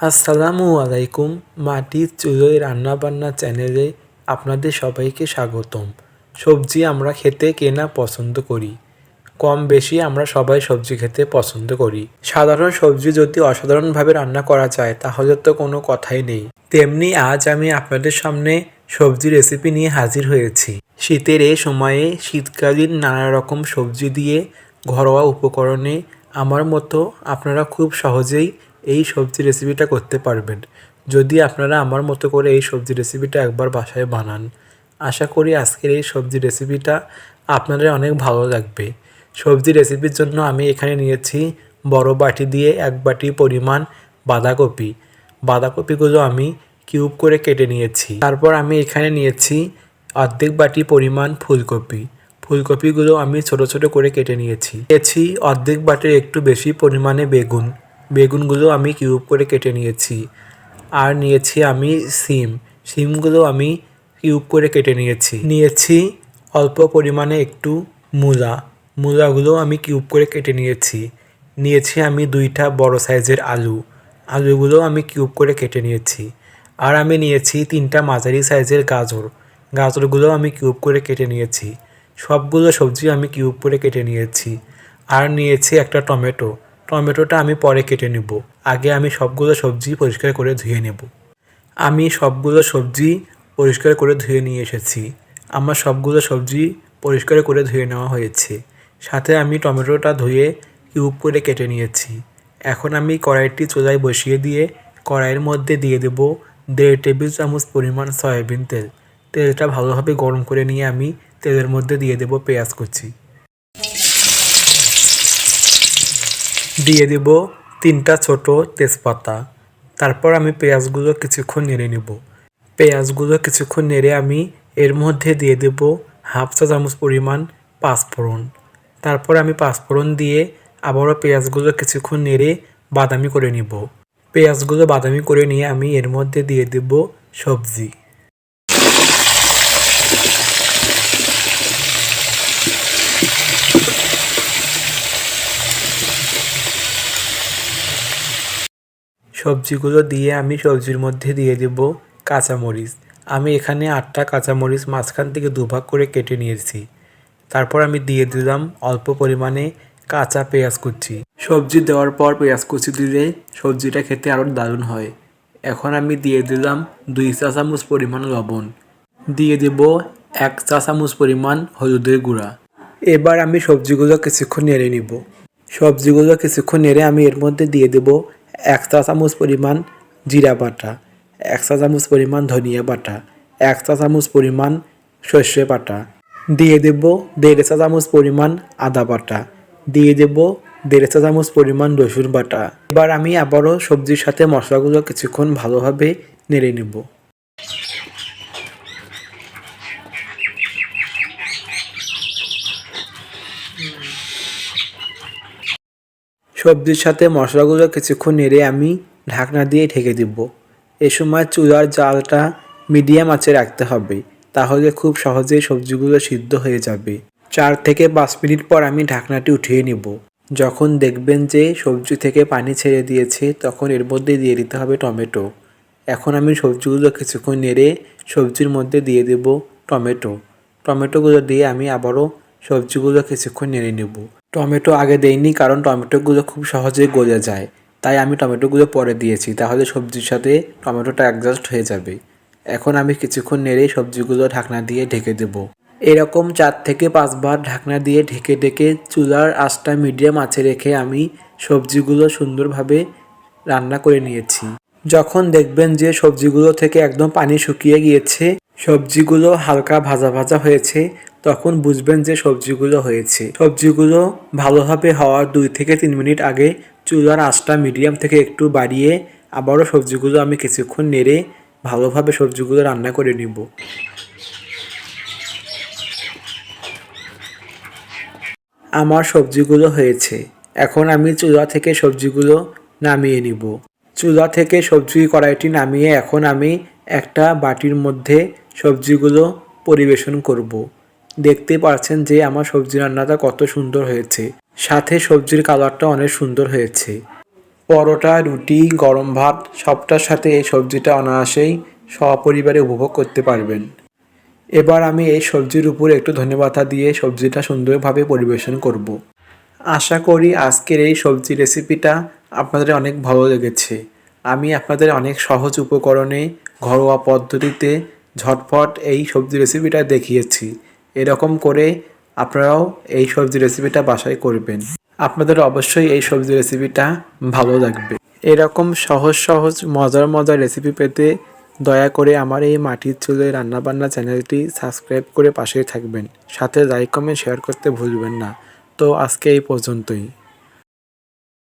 আসসালামু আলাইকুম। মাটির চুলোয় রান্নাবান্না চ্যানেলে আপনাদের সবাইকে স্বাগতম। সবজি আমরা খেতে কে না পছন্দ করি? কম বেশি আমরা সবাই সবজি খেতে পছন্দ করি। সাধারণ সবজি যদি অসাধারণভাবে রান্না করা যায় তাহলে তো কোনো কথাই নেই। তেমনি আজ আমি আপনাদের সামনে সবজি রেসিপি নিয়ে হাজির হয়েছি। শীতের এই সময়ে শীতকালীন নানা রকম সবজি দিয়ে ঘরোয়া উপকরণে আমার মতো আপনারা খুব সহজেই এই সবজি রেসিপিটা করতে পারবেন যদি আপনারা আমার মতো করে এই সবজি রেসিপিটা একবার বাসায় বানান। আশা করি আজকের এই সবজি রেসিপিটা আপনাদের অনেক ভালো লাগবে। সবজি রেসিপির জন্য আমি এখানে নিয়েছি বড় বাটি দিয়ে 1 বাটি পরিমাণ বাঁধাকপি। বাঁধাকপিগুলো আমি কিউব করে কেটে নিয়েছি। তারপর আমি এখানে নিয়েছি অর্ধেক বাটি পরিমাণ ফুলকপি। ফুলকপিগুলো আমি ছোট ছোট করে কেটে নিয়েছি। অর্ধেক বাটির একটু বেশি পরিমাণে বেগুন। বেগুনগুলো আমি কিউব করে কেটে নিয়েছি। আর নিয়েছি আমি সিমগুলো আমি কিউব করে কেটে নিয়েছি অল্প পরিমাণে একটু মূলাগুলো আমি কিউব করে কেটে নিয়েছি আমি 2টা বড় সাইজের আলুগুলো আমি কিউব করে কেটে নিয়েছি। আর আমি নিয়েছি 3টা মাঝারি সাইজের গাজরগুলো আমি কিউব করে কেটে নিয়েছি। সবগুলো সবজি আমি কিউব করে কেটে নিয়েছি। আর নিয়েছি একটা টমেটোটা আমি পরে কেটে নেব। আগে আমি সবগুলো সবজি পরিষ্কার করে ধুয়ে নেব। আমি সবগুলো সবজি পরিষ্কার করে ধুয়ে নিয়ে এসেছি। আমার সবগুলো সবজি পরিষ্কার করে ধুয়ে নেওয়া হয়েছে। সাথে আমি টমেটোটা ধুয়ে কিউব করে কেটে নিয়েছি। এখন আমি কড়াইটি চুলায় বসিয়ে দিয়ে কড়াইয়ের মধ্যে দিয়ে দেব 1.5 টেবিল চামচ পরিমাণ সয়াবিন তেল। তেলটা ভালোভাবে গরম করে নিয়ে আমি তেলের মধ্যে দিয়ে দেব পেঁয়াজ কুচি। দিয়ে দেব 3টা ছোট তেজপাতা। তারপর আমি পেঁয়াজগুলো কিছুক্ষণ নেড়ে আমি এর মধ্যে দিয়ে দেব 1/2 চা চামচ পরিমাণ পাঁচফোড়ন। তারপর আমি পাঁচফোড়ন দিয়ে আবারও পেঁয়াজগুলো কিছুক্ষণ নেড়ে বাদামি করে নেব। পেঁয়াজগুলো বাদামি করে নিয়ে আমি এর মধ্যে দিয়ে দেব সবজি। সবজিগুলো দিয়ে আমি সবজির মধ্যে দিয়ে দেব কাঁচামরিচ। আমি এখানে 8টা কাঁচামরিচ মাঝখান থেকে দুভাগ করে কেটে নিয়েছি। তারপর আমি দিয়ে দিলাম অল্প পরিমাণে কাঁচা পেঁয়াজ কুচি। সবজি দেওয়ার পর পেঁয়াজ কুচি দিলে সবজিটা খেতে আরও দারুণ হয়। এখন আমি দিয়ে দিলাম 2 চা চামচ পরিমাণ লবণ। দিয়ে দেব 1 চা চামচ পরিমাণ হলুদের গুঁড়া। এবার আমি সবজিগুলো কিছুক্ষণ নেড়ে আমি এর মধ্যে দিয়ে দেব 1 চা চামচ পরিমাণ জিরা বাটা, 1 চা চামচ পরিমাণ ধনিয়া বাটা, 1 চা চামচ পরিমাণ সর্ষে বাটা। দিয়ে দেব 1.5 চা চামচ পরিমাণ আদা বাটা। দিয়ে দেব 1.5 চা চামচ পরিমাণ রসুন বাটা। এবার আমি আবারও সবজির সাথে মশলাগুলো কিছুক্ষণ ভালোভাবে নেড়ে নেব। সবজির সাথে মশলাগুলো কিছুক্ষণ নেড়ে আমি ঢাকনা দিয়ে ঢেকে দেব। এ সময় চুলার জালটা মিডিয়াম আঁচে রাখতে হবে, তাহলে খুব সহজেই সবজিগুলো সিদ্ধ হয়ে যাবে। 4 থেকে 5 মিনিট পর আমি ঢাকনাটি উঠিয়ে নেব। যখন দেখবেন যে সবজি থেকে পানি ছেড়ে দিয়েছে তখন এর মধ্যে দিয়ে দিতে হবে টমেটো। এখন আমি সবজিগুলো কিছুক্ষণ নেড়ে সবজির মধ্যে দিয়ে দেব টমেটোগুলো দিয়ে আমি আবারও সবজিগুলো কিছুক্ষণ নেড়ে নেব। টমেটো আগে দেইনি কারণ টমেটোগুলো খুব সহজেই গলে যায়, তাই আমি টমেটোগুলো পরে দিয়েছি, তাহলে সবজির সাথে টমেটোটা অ্যাডজাস্ট হয়ে যাবে। এখন আমি কিছুক্ষণ নেড়ে সবজিগুলো ঢাকনা দিয়ে ঢেকে দেব। এরকম 4 থেকে 5 বার ঢাকনা দিয়ে ঢেকে চুলার আঁচটা মিডিয়াম আঁচে রেখে আমি সবজিগুলো সুন্দরভাবে রান্না করে নিয়েছি। যখন দেখবেন যে সবজিগুলো থেকে একদম পানি শুকিয়ে গিয়েছে, সবজিগুলো হালকা ভাজা ভাজা হয়েছে, তখন বুঝবেন যে সবজিগুলো হয়েছে। সবজিগুলো ভালোভাবে হওয়ার 2 থেকে 3 মিনিট আগে চুলার আঁচটা মিডিয়াম থেকে একটু বাড়িয়ে আবারও সবজিগুলো আমি কিছুক্ষণ নেড়ে ভালোভাবে সবজিগুলো রান্না করে নিব। আমার সবজিগুলো হয়েছে। এখন আমি চুলা থেকে সবজিগুলো নামিয়ে নিব। চুলা থেকে সবজি কড়াইটি নামিয়ে এখন আমি একটা বাটির মধ্যে সবজিগুলো পরিবেশন করব। দেখতে পাচ্ছেন যে আমার সবজি রান্নাটা কত সুন্দর হয়েছে, সাথে সবজির কালারটা অনেক সুন্দর হয়েছে। পরোটা, রুটি, গরম ভাত সবটার সাথে এই সবজিটা অনায়াসেই সপরিবারে উপভোগ করতে পারবেন। এবার আমি এই সবজির উপরে একটু ধনেপাতা দিয়ে সবজিটা সুন্দরভাবে পরিবেশন করব। আশা করি আজকের এই সবজি রেসিপিটা আপনাদের অনেক ভালো লেগেছে। আমি আপনাদের অনেক সহজ উপকরণে ঘরোয়া পদ্ধতিতে ঝটপট এই সবজি রেসিপিটা দেখিয়েছি। এরকম করে আপনারাও এই সবজি রেসিপিটা বাসায় করবেন। আপনাদের অবশ্যই এই সবজি রেসিপিটা ভালো লাগবে। এরকম সহজ সহজ মজার মজার রেসিপি পেতে দয়া করে আমার এই মাটির চুলায় রান্নাবান্না চ্যানেলটি সাবস্ক্রাইব করে পাশেই থাকবেন। সাথে লাইক কমেন্ট শেয়ার করতে ভুলবেন না। তো আজকে এই পর্যন্তই।